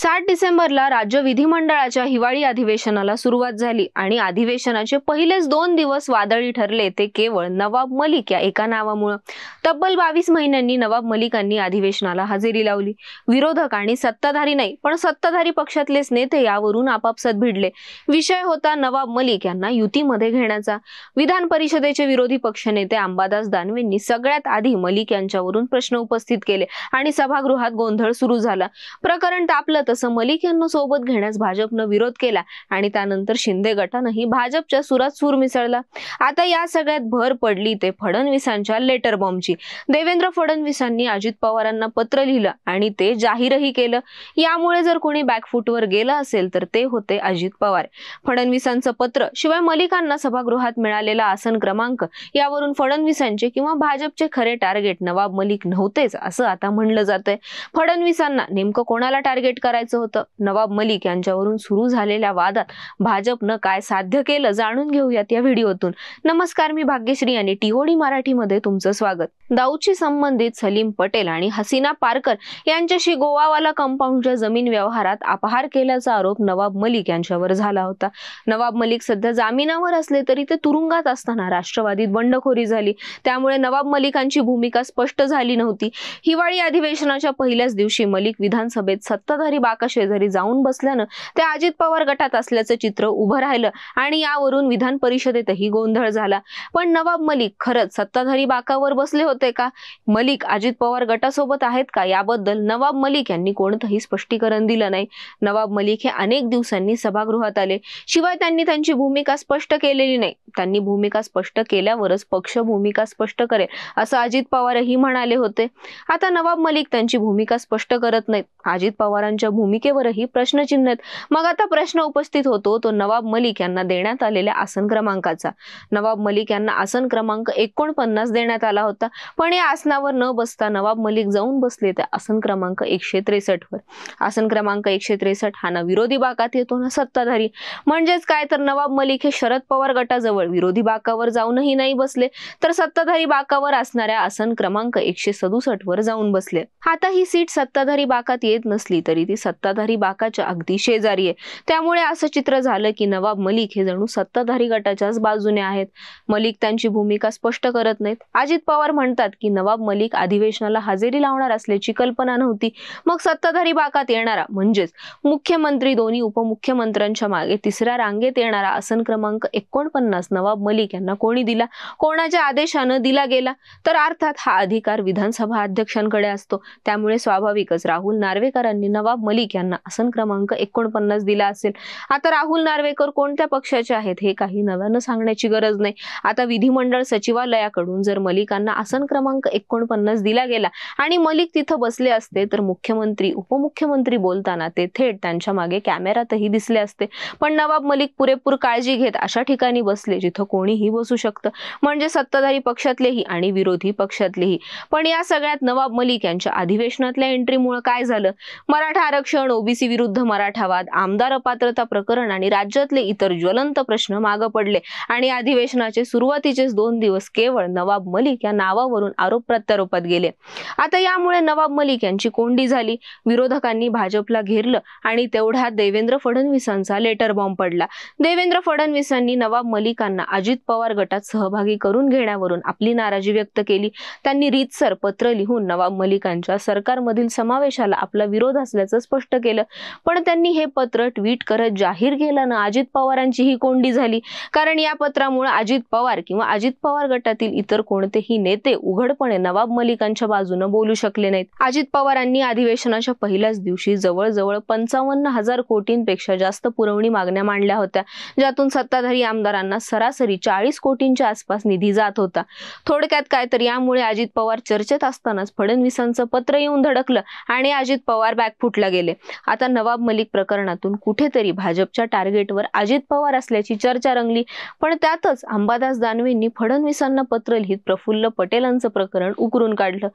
7 डिसेंबरला राज्य विधिमंडळाच्या हिवाळी अधिवेशनाला सुरुवात झाली आणि अधिवेशनाचे पहिलेच 2 दिवस वादळी ठरले ते केवळ नवाब मलिक या एका नावामुळे। तब्बल 22 महिन्यांनी नवाब मलिकांनी अधिवेशनाला हजेरी लावली। विरोधक आणि सत्ताधारी नाही पण सत्ताधारी पक्षातलेच नेते यावरून आपापसात भिडले। विषय होता नवाब मलिक यांना युतीमध्ये घेण्याचा। विधान परिषदेचे विरोधी पक्षनेते अंबादास दानवेंनी सगळ्यात आधी मलिक यांच्यावरून प्रश्न उपस्थित केले आणि सभागृहात गोंधळ सुरू झाला। प्रकरण तापलं तसं मलिक यांना सोबत घेण्यास भाजपनं विरोध केला आणि त्यानंतर शिंदे गटानंही भाजपच्या सुरात सूर मिसळला। आता या सगळ्यात भर पडली ते फडणवीसांच्या लेटर बॉम्बची। देवेंद्र फडणवीसांनी अजित पवारांना पत्र लिहिलं आणि ते जाहीरही केलं। यामुळे जर कोणी बॅकफुटवर गेलं असेल तर ते होते अजित पवार। फडणवीसांचं पत्र शिवाय मलिकांना सभागृहात मिळालेला आसन क्रमांक यावरून फडणवीसांचे किंवा भाजपचे खरे टार्गेट नवाब मलिक नव्हतेच असं आता म्हणलं जातंय। फडणवीसांना नेमकं कोणाला टार्गेट करायचं होतं? नवाब मलिक यांच्यावरून सुरू झालेल्या वादात भाजपनं काय साध्य केलं जाणून घेऊयात या व्हिडिओतून। नमस्कार, मी भाग्यश्री आणि टीओडी मराठीमध्ये तुमचं स्वागत। दाऊदशी संबंधित सलीम पटेल आणि हसीना पारकर यांच्याशी गोवावाला कंपाऊंडच्या जमीन व्यवहारात अपहार केल्याचा आरोप नवाब मलिक यांच्यावर झाला होता। नवाब मलिक सध्या जामिनावर असले तरी ते तुरुंगात असताना राष्ट्रवादीत बंडखोरी झाली, त्यामुळे नवाब मलिकांची भूमिका स्पष्ट झाली नव्हती। हिवाळी अधिवेशनाच्या पहिल्याच दिवशी मलिक विधानसभेत सत्ताधारी बाका शेजारी जाऊन बसल्यानं ते अजित पवार गटात असल्याचं चित्र उभं राहिलं आणि यावरून विधान परिषदेतही गोंधळ झाला। पण नवाब मलिक खरंच सत्ताधारी बाकावर बसले होते का? मलिक अजित पवार गटासोबत आहेत का? याबद्दल नवाब मलिक यांनी कोणतंही स्पष्टीकरण दिलं नाही। नवाब मलिक हे अनेक दिवसांनी सभागृहात आले, शिवाय त्यांनी त्यांची भूमिका स्पष्ट केलेली नाही। त्यांनी भूमिका स्पष्ट केल्यावरच पक्ष भूमिका स्पष्ट करेल असं अजित पवारही म्हणाले होते। आता नवाब मलिक त्यांची भूमिका स्पष्ट करत नाहीत। अजित पवारांच्या भूमिकेवरही प्रश्नचिन्ह आहेत। मग आता प्रश्न उपस्थित होतो तो नवाब मलिक यांना देण्यात आलेल्या आसन क्रमांकाचा। नवाब मलिक यांना आसन क्रमांक 49 देण्यात आला होता, पण या आसनावर न बसता नवाब मलिक जाऊन बसले त्या आसन क्रमांक 163 वर। आसन क्रमांक 163 हा ना विरोधी बाकात येतो ना सत्ताधारी। म्हणजेच काय तर नवाब मलिक हे शरद पवार गटाजवळ विरोधी बाकावर जाऊनही नाही बसले, तर सत्ताधारी बाकावर असणाऱ्या आसन क्रमांक 167 वर जाऊन बसले। आता ही सीट सत्ताधारी बाकात येत नसली तरी ती सत्ताधारी बाकाच्या अगदी शेजारी आहे, त्यामुळे असं चित्र झालं की नवाब मलिक हे जणू सत्ताधारी गटाच्याच बाजूने आहेत। मलिक त्यांची भूमिका स्पष्ट करत नाहीत। अजित पवार म्हणतात की नवाब मलिक अधिवेशनाला हजेरी लावणार असल्याची कल्पना नव्हती। मग सत्ताधारी बाकात येणारा म्हणजेच मुख्यमंत्री दोन्ही उपमुख्यमंत्र्यांच्या मागे तिसऱ्या रांगेत येणारा आसन क्रमांक 49 नवाब मलिक यांना कोणी दिला, कोणाच्या आदेशानं दिला गेला? तर अर्थात हा अधिकार विधानसभा अध्यक्षांकडे असतो, त्यामुळे स्वाभाविकच राहुल नार्वेकरांनी नवाब मलिक यांना आसन क्रमांक 49 दिला असेल। आता राहुल नार्वेकर कोणत्या पक्षाचे आहेत हे काही नव्यानं सांगण्याची गरज नाही। आता विधिमंडळ सचिवालयाकडून जर मलिकांना आसन क्रमांक 49 दिला गेला आणि मलिक तिथं बसले असते तर मुख्यमंत्री उपमुख्यमंत्री बोलताना ते थेट त्यांच्या मागे कॅमेऱ्यातही दिसले असते। पण नवाब मलिक पुरेपूर काळजी घेत अशा ठिकाणी बसले जिथं कोणीही बसू शकतं, म्हणजे सत्ताधारी पक्षातलेही आणि विरोधी पक्षातलेही। पण या सगळ्यात नवाब मलिक यांच्या अधिवेशनातल्या एंट्रीमुळे काय झालं? मराठा आरक्षण, ओबीसी विरुद्ध मराठावाद, आमदार अपात्रता प्रकरण आणि राज्यातले इतर ज्वलंत प्रश्न मागे पडले आणि अधिवेशनाचे सुरुवातीचेच 2 दिवस केवळ नवाब मलिक या नावावरून आरोप प्रत्यारोपात गेले। आता यामुळे नवाब मलिक यांची कोंडी झाली। विरोधकांनी भाजपला घेरलं आणि तेवढ्यात देवेंद्र फडणवीसांचा लेटर बॉम्ब पडला। देवेंद्र फडणवीसांनी नवाब मलिकांना अजित पवार गटात सहभागी करून घेण्यावरून आपली नाराजी व्यक्त केली। त्यांनी रीतसर पत्र लिहून नवाब मलिकांच्या सरकारमधील समावेशाला आपला विरोध असल्याचं स्पष्ट केलं, पण त्यांनी हे पत्र ट्विट करत जाहीर केल्यानं अजित पवारांची ही कोंडी झाली। कारण या पत्रामुळे अजित पवार किंवा अजित पवार गटातील इतर कोणतेही नेते उघडपणे नवाब मलिकांच्या बाजूने बोलू शकले नाहीत। अजित पवारांनी अधिवेशनाच्या पहिल्याच दिवशी जवळजवळ 55,000 कोटींपेक्षा जास्त पुरवणी मागण्या मांडल्या होत्या, ज्यातून सत्ताधारी आमदारांना सरासरी 40 कोटींच्या आसपास निधी जात होता। थोडक्यात काय तर यामुळे अजित पवार चर्चेत असतानाच फडणवीसांचं पत्र येऊन धडकलं आणि अजित पवार बॅकफुटला गेले। आता नवाब मलिक प्रकरणातून कुठेतरी भाजपच्या टार्गेटवर अजित पवार असल्याची चर्चा रंगली, पण त्यातच अंबादास दानवेंनी फडणवीसांना पत्र लिहित प्रफुल्ल पटेलांचं प्रकरण उकरून काढलं।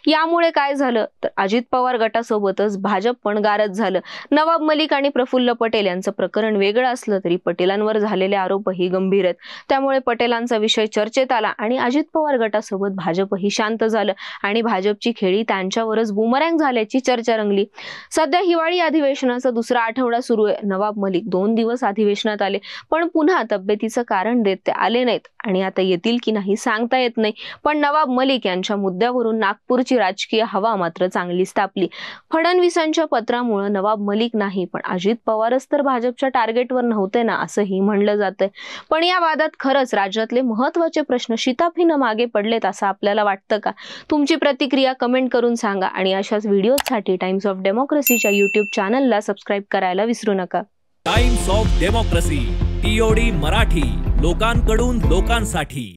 यामुळे काय झालं तर अजित पवार गटासोबतच भाजप पण गारज झालं। नवाब मलिक आणि प्रफुल्ल पटेल यांचं प्रकरण वेगळं असलं तरी पटेलांवर झालेले आरोपही गंभीर आहेत, त्यामुळे पटेलांचा विषय चर्चेत आला आणि अजित पवार गटासोबत भाजपही शांत झालं आणि भाजपची खेळी त्यांच्यावरच बुमरँग झाल्याची चर्चा रंगली। सध्या हिवाळी अधिवेशनाचा दुसरा आठवडा सुरू आहे. नवाब मलिक 2 दिवस अधिवेशनात आले, पण पुन्हा तब्येतीचं कारण देत ते आले नाहीत आणि आता येतील की नाही सांगता येत नाही. पण नवाब मलिक यांच्या मुद्द्यावरून नागपूरची राजकीय हवा मात्र चांगलीच तापली. फडणवीसांच्या पत्रामुळे नवाब मलिक नाही, पण अजित पवारच तर भाजपच्या टार्गेटवर नव्हते ना, असंही म्हणलं जातंय. पण या वादात खरंच राज्यातले महत्त्वाचे प्रश्न शिताफीनं मागे पडलेत असं आपल्याला वाटतं का? तुमची प्रतिक्रिया कमेंट करून सांगा आणि अशाच व्हिडिओसाठी टाइम्स ऑफ डेमोक्रेसीच्या YouTube चॅनलला सबस्क्राईब करायला विसरू नका. Times of democracy TOD Marathi, लोकांकडून लोकांसाठी.